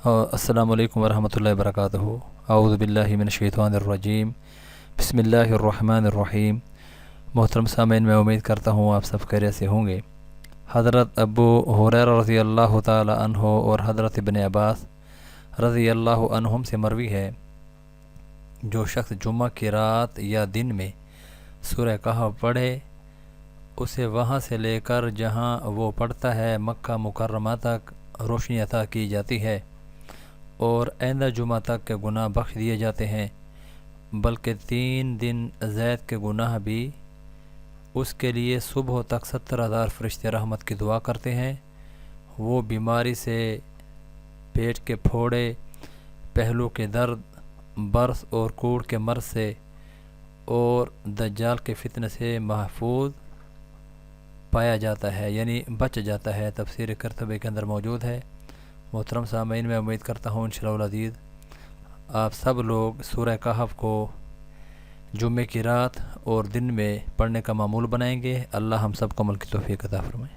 السلام علیکم ورحمۃ اللہ وبرکاتہ۔ اعوذ باللہ من الشیطان الرجیم، بسم اللہ الرحمن الرحیم۔ محترم سامعین، میں امید کرتا ہوں آپ سب خیریت سے ہوں گے۔ حضرت ابو ہریرہ رضی اللہ تعالی عنہ اور حضرت ابن عباس رضی اللہ عنہم سے مروی ہے، جو شخص جمعہ کی رات یا دن میں سورہ کہف پڑھے، اسے وہاں سے لے کر جہاں وہ پڑھتا ہے مکہ مکرمہ تک روشنی عطا کی جاتی ہے اور آئندہ جمعہ تک کے گناہ بخش دیے جاتے ہیں، بلکہ 3 دن زید کے گناہ بھی۔ اس کے لیے صبح تک 70,000 فرشتے رحمت کی دعا کرتے ہیں۔ وہ بیماری سے، پیٹ کے پھوڑے، پہلو کے درد، برس اور کوڑ کے مرض سے اور دجال کے فتنہ سے محفوظ پایا جاتا ہے، یعنی بچ جاتا ہے۔ تفسیر قرطبی کے اندر موجود ہے۔ محترم سامعین، میں امید کرتا ہوں انشاءاللہ العزیز آپ سب لوگ سورہ کہف کو جمعے کی رات اور دن میں پڑھنے کا معمول بنائیں گے۔ اللہ ہم سب کو عمل کی توفیق عطا فرمائے۔